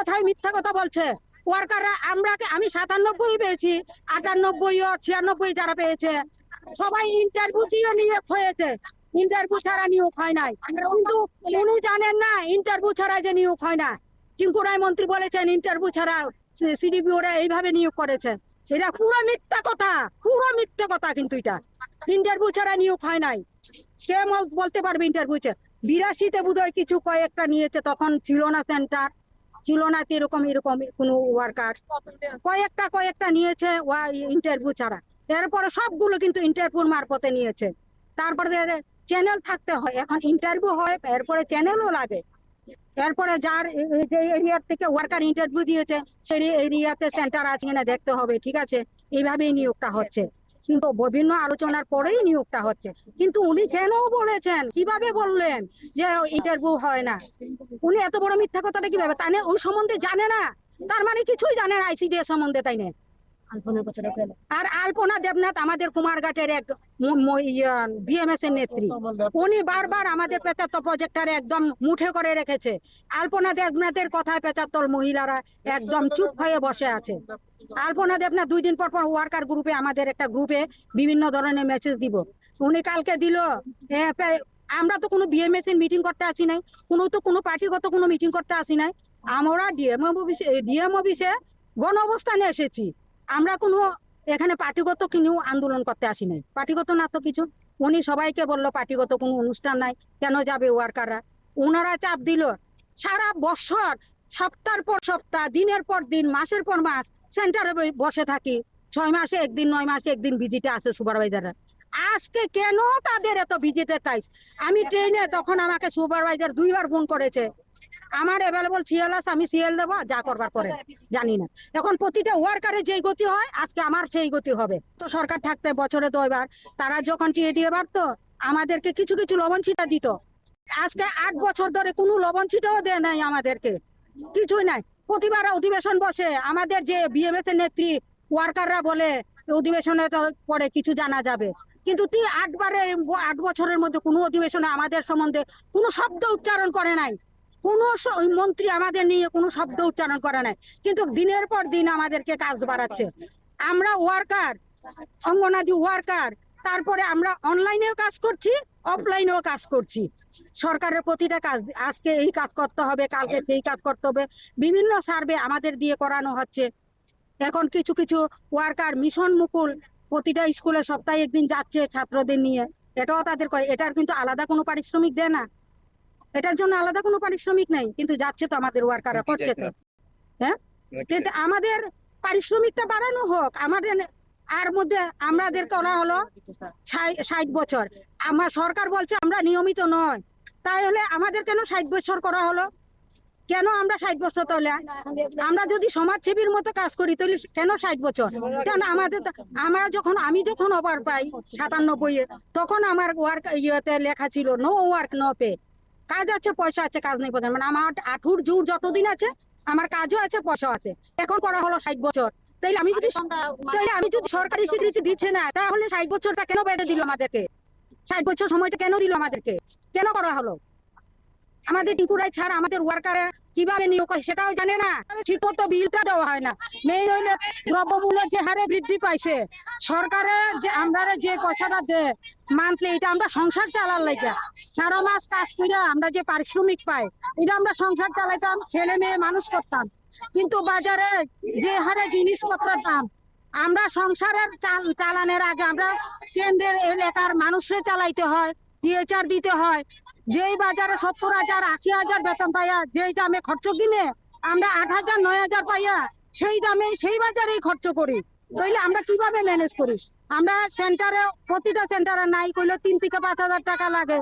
কথাই মিথ্যা কথা বলছে ওয়ার্কাররা। আমি 97 পেয়েছি, 98 ও 96 যারা পেয়েছে সবাই ইন্টারভিউ দিয়ে নিয়োগ হয়েছে, ইন্টারভিউ ছাড়া নিয়োগ হয় নাই। কিন্তু উনি জানেন না ইন্টারভিউ ছাড়া যে নিয়োগ হয় না। টিঙ্কু রায় মন্ত্রী বলেছেন ইন্টারভিউ ছাড়া সিডিপি ওরা এইভাবে নিয়োগ করেছে। এটা পুরো মিথ্যা কথা, পুরো মিথ্যা কথা। কিন্তু এটা ইন্টারভিউ ছাড়া নিয়োগ হয় নাই। কে বলতে পারবে ইন্টারভিউ? 82-তে বোধহয় কিছু কয়েকটা নিয়েছে, তখন ছিল না সেন্টার, ছিল না এরকম এরকম কোনো ওয়ার্কার। কয়েকটা নিয়েছে ইন্টারভিউ ছাড়া। এরপরে সবগুলো কিন্তু ইন্টারভিউ মারফতে নিয়েছে। তারপরে চ্যানেল থাকতে হয়, এখন ইন্টারভিউ হয় এরপরে চ্যানেলও লাগে। এরপরে যার যে এরিয়া থেকে ওয়ার্কার ইন্টারভিউ দিয়েছে সেই এরিয়াতে সেন্টার আছে কিনা দেখতে হবে। ঠিক আছে, এইভাবেই নিয়োগটা হচ্ছে, কিন্তু বিভিন্ন আলোচনার পরেই নিয়োগটা হচ্ছে। কিন্তু উনি কেন বলেছেন, কিভাবে বললেন যে ইন্টারভিউ হয় না? উনি এত বড় মিথ্যা কথাটা কিভাবে? তাই না ওই সম্বন্ধে জানে না, তার মানে কিছুই জানে না আইসিডিএস সম্বন্ধে, তাই না? আর আলপনা দেবনাথ আমাদের কুমারঘাটের এক বিএমএস এর নেত্রী, উনি বারবার আমাদের 75 প্রজেক্টরে একদম মুঠে করে রেখেছে। আলপনা দেবনাথের কথায় 75 মহিলারা একদম চুপ হয়ে বসে আছে। আলপনা দেবনাথ 2 দিন পর পর ওয়ার্কার গ্রুপে, আমাদের একটা গ্রুপে বিভিন্ন ধরনের মেসেজ দিব, উনি কালকে দিল। আমরা তো কোনো বিএমএস এর মিটিং করতে আসি নাই, কোনো পার্টিগত কোনো মিটিং করতে আসি নাই। আমরা ডিএম অফিসে গণ অবস্থানে এসেছি। আমরা কোনো এখানে পার্টিগত কোনো আন্দোলন করতে আসি নাই, পার্টিগত না তো কিছু। উনি সবাইকে বললো পার্টিগত কোনো অনুষ্ঠান নাই, কেন যাবে ওয়ার্কাররা? ওনারা চাপ দিল। সারা বছর সপ্তাহের পর সপ্তাহ, দিনের পর দিন, মাসের পর মাস সেন্টারে বসে থাকি। 6 মাসে একদিন, 9 মাসে একদিন ভিজিটে আসে সুপারভাইজাররা। আজকে কেন তাদের এত ভিজিটে চাই? আমি ট্রেনে, তখন আমাকে সুপারভাইজার 2বার ফোন করেছে। আমার অ্যাভেলেবল সিএল আছে, আমি সিএল দেবো, যা করবার পরে জানি না। এখন প্রতিটা ওয়ার্কারের যেই গতি হয় আজকে আমার সেই গতি হবে। তো সরকার থাকতে বছরে 2বার, তারা যখন টিএ দিয়ে পারতো আমাদেরকে কিছু কিছু লবণ ছিটা দিত। আজকে 8 বছর ধরে কোনো লবণ ছিটাও দেয় নাই আমাদেরকে, কিছুই নাই। প্রতিবার অধিবেশন বসে, আমাদের যে বিএমএস এর নেত্রী ওয়ার্কাররা বলে অধিবেশনে পরে কিছু জানা যাবে, কিন্তু 8 বছরের মধ্যে কোনো অধিবেশনে আমাদের সম্বন্ধে কোনো শব্দ উচ্চারণ করে নাই। কোন মন্ত্রী আমাদের নিয়ে কোনো শব্দ উচ্চারণ করে নাই, কিন্তু দিনের পর দিন আমাদেরকে কাজ বাড়াচ্ছে। আমরা ওয়ার্কার, অঙ্গনাদি ওয়ার্কার, তারপরে আমরা অনলাইনেও কাজ করছি, অফলাইনেও কাজ করছি। সরকারের প্রতিটা কাজ, আজকে এই কাজ করতে হবে, কালকে সেই কাজ করতে হবে, বিভিন্ন সার্ভে আমাদের দিয়ে করানো হচ্ছে। এখন কিছু কিছু ওয়ার্কার মিশন মুকুল, প্রতিটা স্কুলে সপ্তাহে একদিন যাচ্ছে ছাত্রদের নিয়ে। এটাও তাদের এটার কিন্তু আলাদা কোনো পারিশ্রমিক দেয় না, এটার জন্য আলাদা কোনো পারিশ্রমিক নেই, কিন্তু যাচ্ছে তো আমাদের ওয়ার্কাররা, করছে তো। হ্যাঁ, কিন্তু আমাদের পারিশ্রমিকটা বাড়ানো হোক। আমাদের আর মধ্যে আমাদের করা হলো 60 বছর, আমার সরকার বলছে আমরা নিয়মিত নয়, তাহলে আমাদের কেন 60 বছর করা হলো? কেন আমরা 60 বছর? তাহলে আমরা যদি সমাজসেবীর মতো কাজ করি তাহলে কেন 60 বছর? কেন আমাদের? আমি যখন অফার পাই 97-এ, তখন আমার ওয়ার্ক ইয়েতে লেখা ছিল নো ওয়ার্ক নো পে। কাজ আছে, পয়সা আছে, কাজ নেই মানে আমার আঠুর জোর যতদিন আছে আমার কাজও আছে, পয়সাও আছে। এখন করা হলো 60 বছর, তাইলে আমি যদি সরকারি স্বীকৃতি দিচ্ছে না, তাহলে 60 বছরটা কেন বেঁধে দিল আমাদেরকে? 60 বছর সময়টা কেন দিল আমাদেরকে? কেন করা হলো? আমাদের টিঙ্কুরাই ছাড়া আমাদের ওয়ার্কারে কিভাবে নিয়োগ হয় সেটাও জানে না, ঠিক মতো বিলটা দেওয়া হয় না। মেইন হইলে দ্রব্যমূল্য যে হারে বৃদ্ধি পাইছে, সরকারের যে আমরা যে পয়সাটা দেয় মান্থলি, এটা আমরা সংসার চালার লাগে। সারা মাস কাজ করে আমরা যে পারিশ্রমিক পাই, এটা আমরা সংসার চালাইতাম, ছেলে মেয়ে মানুষ করতাম। কিন্তু বাজারে যে হারে জিনিসপত্রের দাম, আমরা সংসারের চালানোর আগে আমরা কেন্দ্রের এলাকার মানুষের চালাইতে হয়, টিএচআর দিতে হয়। যেই বাজারে 70,000 80,000 বেতন পাইয়া যেই দামে খরচ কিনে আমরা 8,000 9,000 পাইয়া সেই দামে সেই বাজারেই খরচ করি, তাইলে আমরা কিভাবে ম্যানেজ করি? আমরা সেন্টারে, প্রতিটা সেন্টারে নাই করলে 3 থেকে 5,000 টাকা লাগে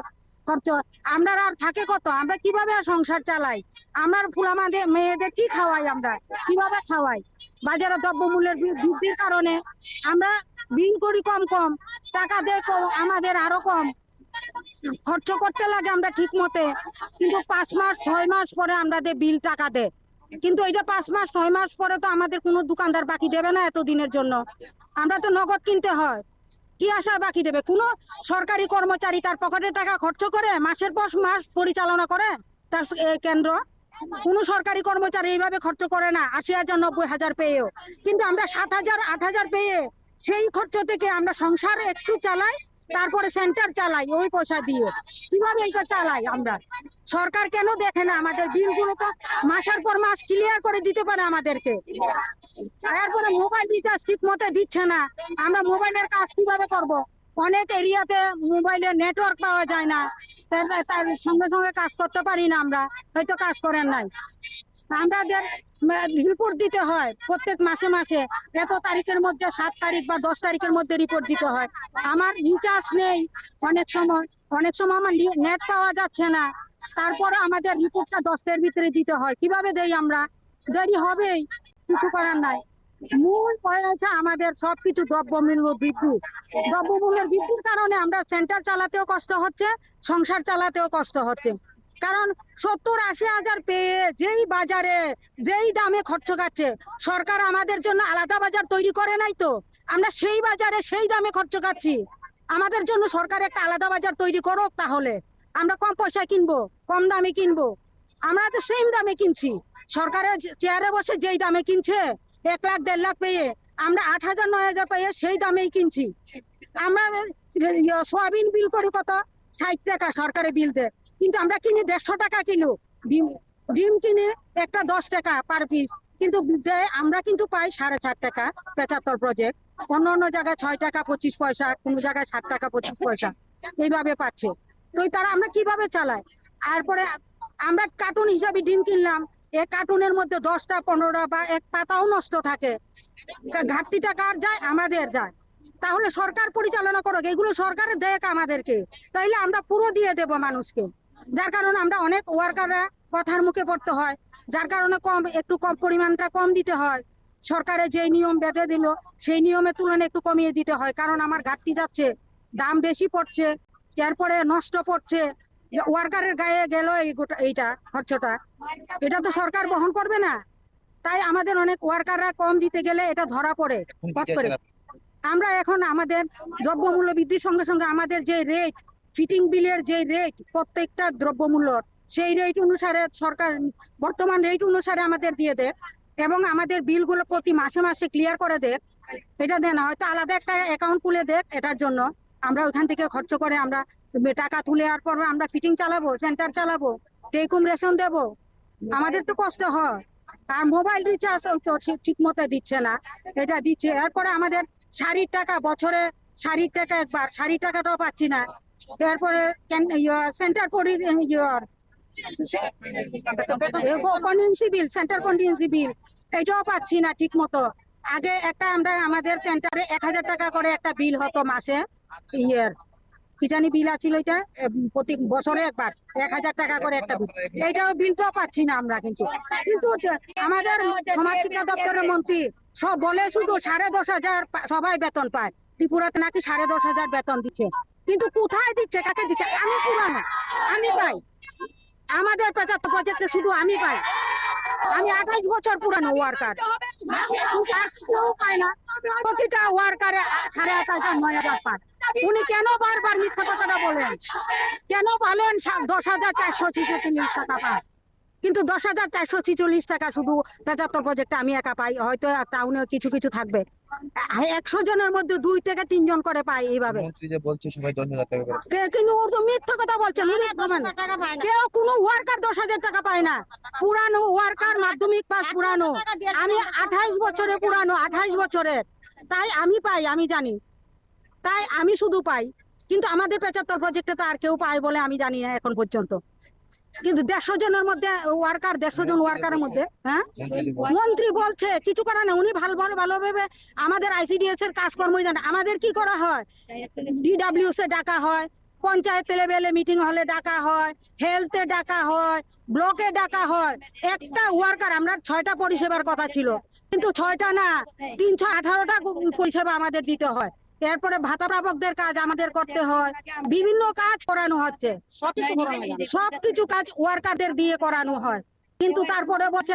খরচ। আমরা আর থাকে কত? আমরা কিভাবে সংসার চালাই? আমার ফুলামাদের মেয়েদের কি খাওয়াই? আমরা কিভাবে খাওয়াই? বাজারে দ্রব্যমূল্যের বৃদ্ধির কারণে আমরা বিল করি কম কম, টাকা দেয় আমাদের আরো কম খরচ করতে লাগে আমরা ঠিক মতে, কিন্তু 5 মাস 6 মাস পরে আমাদের বিল টাকা দেয়। কিন্তু এটা 5 মাস 6 মাস পরে তো আমাদের কোনো দোকানদার বাকি দেবে না এত দিনের জন্য, আমরা তো নগদ কিনতে হয়। কি আশা বাকি দেবে? কোনো সরকারি কর্মচারী তার পকেটের টাকা খরচ করে মাসের পর মাস পরিচালনা করে তার কেন্দ্র? কোনো সরকারি কর্মচারী এইভাবে খরচ করে না ৮০,০০০ ৯০,০০০ পেয়েও। কিন্তু আমরা ৭,০০০ ৮,০০০ পেয়ে সেই খরচ থেকে আমরা সংসার একটু চালাই, তারপরে সেন্টার চালাই ওই পয়সা দিয়ে। কিভাবে এটা চালাই আমরা? সরকার কেন দেখে না আমাদের বিলগুলো? তো মাসের পর মাস ক্লিয়ার করে দিতে পারে আমাদেরকে। এরপরে মোবাইল রিচার্জ ঠিক মতো দিচ্ছে না, আমরা মোবাইলের কাজ কিভাবে করব? অনেক এরিয়াতে মোবাইলে নেটওয়ার্ক পাওয়া যায় না, তার সঙ্গে সঙ্গে কাজ করতে পারি না আমরা, হয়তো কাজ করেন নাই। আমাদের রিপোর্ট দিতে হয় প্রত্যেক মাসে মাসে, এত তারিখের মধ্যে 7 তারিখ বা 10 তারিখের মধ্যে রিপোর্ট দিতে হয়। আমার রিচার্জ নেই, অনেক সময় আমার নেট পাওয়া যাচ্ছে না, তারপরে আমাদের রিপোর্টটা 10 এর ভিতরে দিতে হয়। কিভাবে দেই আমরা? দেরি হবেই, কিছু করার নাই। মূল হচ্ছে আমাদের সবকিছু দ্রব্যমূল্য বৃদ্ধি। দ্রব্যমূল্যের বৃদ্ধির কারণে আমরা সেন্টার চালাতেও কষ্ট হচ্ছে, সংসার চালাতেও কষ্ট হচ্ছে। কারণ ৭০-৮০ হাজার পেয়ে যেই বাজারে যেই দামে খরচ খাচ্ছে, সরকার আমাদের জন্য আলাদা বাজার তৈরি করে নাই তো, আমরা সেই বাজারে সেই দামে খরচ খাচ্ছি। আমাদের জন্য সরকার একটা আলাদা বাজার তৈরি করুক, তাহলে আমরা কম পয়সায় কিনবো, কম দামে কিনবো। আমরা তো সেম দামে কিনছি, সরকারের চেয়ারে বসে যেই দামে কিনছে 1 লাখ 1.5 লাখ পেয়ে, আমরা 8,000 9,000 পেয়ে সেই দামেই কিনছি। আমরা সোয়াবিন বিল করি কত? 60 টাকা সরকারে বিল দেয়, কিন্তু আমরা কিনি 150 টাকা কিলো। ডিম কিনি একটা 10 টাকা পার পিস, কিন্তু আমরা কিন্তু পাই 4.5 টাকা 75 প্রজেক্ট। অন্য অন্য জায়গায় 6 টাকা 25 পয়সা, কোন জায়গায় 60 টাকা 25 পয়সা এইভাবে পাচ্ছে। তো তারা আমরা কিভাবে চালাই? তারপরে আমরা কার্টুন হিসাবে ডিম কিনলাম, এক কার্টুনের মধ্যে 10টা 15টা বা এক পাতাও নষ্ট থাকে। ঘাটতিটা কার যায়? আমাদের যায়। তাহলে সরকার পরিচালনা করুক, এগুলো সরকারের দেখ আমাদেরকে, তাইলে আমরা পুরো দিয়ে দেব মানুষকে। যার কারণে আমরা অনেক ওয়ার্কাররা কথার মুখে পড়তে হয়, যার কারণে একটু কম পরিমাণটা কম দিতে হয়। সরকারের যে নিয়ম বেঁধে দিল সেই নিয়মের তুলনায় একটু কমিয়ে দিতে হয়, কারণ আমার ঘাটতি যাচ্ছে, দাম বেশি পড়ছে, এরপরে নষ্ট পড়ছে। ওয়ার্কারের গায়ে গেল এইটা খরচটা, এটা তো সরকার বহন করবে না। তাই আমাদের অনেক ওয়ার্কাররা কম দিতে গেলে এটা ধরা পড়ে। আমরা এখন আমাদের দ্রব্যমূল্য বৃদ্ধির সঙ্গে সঙ্গে আমাদের যে রেট, ফিটিং বিলের যে রেট প্রত্যেকটা দ্রব্যমূল্য, সেই রেট অনুসারে সরকার বর্তমান রেট অনুসারে আমাদের দিয়ে দেয়, এবং আমাদের বিলগুলো প্রতি মাসে মাসে ক্লিয়ার করে দেয়। এটা দেয় না, হয়তো আলাদা একটা অ্যাকাউন্ট খুলে দেয়, এটার জন্য আমরা ওখান থেকে খরচ করে আমরা টাকা তুলে আর পর আমরা ফিটিং চালাবো, সেন্টার চালাবো, টেকম রেশন দেবো। আমাদের তো কষ্ট হয়। আর মোবাইল রিচার্জ তো ঠিক মতো দিচ্ছে না, এটা দিচ্ছে। এরপরে আমাদের শাড়ির টাকা, বছরে শাড়ির টাকা একবার, শাড়ির টাকাটাও পাচ্ছি না। এরপরে সেন্টার কন্টিনজেন্সি বিল, সেন্টার কন্টিনজেন্সি বিল, এটাও পাচ্ছি না ঠিক মতো। আগে একটা আমরা আমাদের সেন্টারে 1,000 টাকা করে একটা বিল হতো মাসে, ইয়ার কি জানি বিল আছিল এটা, প্রতি বছরে একবার 1,000 টাকা করে একটা বিল, এইটাও বিলটাও পাচ্ছি না আমরা। কিন্তু আমাদের সমাজ শিক্ষা দপ্তরের মন্ত্রী সব বলে শুধু 10,500 সবাই বেতন পায়, ত্রিপুরাতে নাকি 10,500 বেতন দিচ্ছে, কিন্তু কোথায় দিচ্ছে, কাকে দিচ্ছে? আমি পুরানো, আমি পাই, আমাদের প্রজেক্টে শুধু আমি পাই। আমি 28 বছর পুরানো ওয়ার্কার, পায় না। প্রতিটা ওয়ার্কারে 8,500 9,000 পায়। উনি কেন বারবার মিথ্যা কথাটা বলেন? কেন বলেন 10,446 টাকা পায়, কিন্তু 10,446 টাকা শুধু 75 প্রজেক্টে আমি একা পাই, হয়তো টাউনে কিছু কিছু থাকবে। 100 জনের মধ্যে 2 থেকে 3 জন করে পাই এইভাবে। মন্ত্রী যে বলছে সবাই 10,000 টাকা করে, কিন্তু ওর তো মিথ্যা কথা বলছে। কেউ কোনো ওয়ার্কার 10,000 টাকা পায় না। পুরানো ওয়ার্কার, মাধ্যমিক পাস পুরানো, আমি 28 বছরে পুরানো, 28 বছরের, তাই আমি পাই, আমি জানি, তাই আমি শুধু পাই। কিন্তু আমাদের 75 প্রজেক্টে তো আর কেউ পায় বলে আমি জানি না এখন পর্যন্ত। কিন্তু 150 জনের মধ্যে ওয়ার্কার, 150 জন ওয়ার্কারের মধ্যে, হ্যাঁ, মন্ত্রী বলছে কিছু করা না। উনি ভালোভাবে আমাদের আইসিডিএস এর কাজকর্ম জানে। আমাদের কি করা হয়? ডিডব্লিউএস এ ডাকা হয়, পঞ্চায়েত লেভেলে মিটিং হলে ডাকা হয়, হেলথে ডাকা হয়, ব্লকে ডাকা হয়। একটা ওয়ার্কার, আমরা 6টা পরিষেবার কথা ছিল, কিন্তু 6টা না, 318টা পরিষেবা আমাদের দিতে হয়। এরপরে ভাতা প্রাপকদের কাজ আমাদের করতে হয়, বিভিন্ন কাজ করানো হচ্ছে, সবকিছু কাজ ওয়ার্কারদের দিয়ে করানো হয়। কিন্তু তারপরে বলছে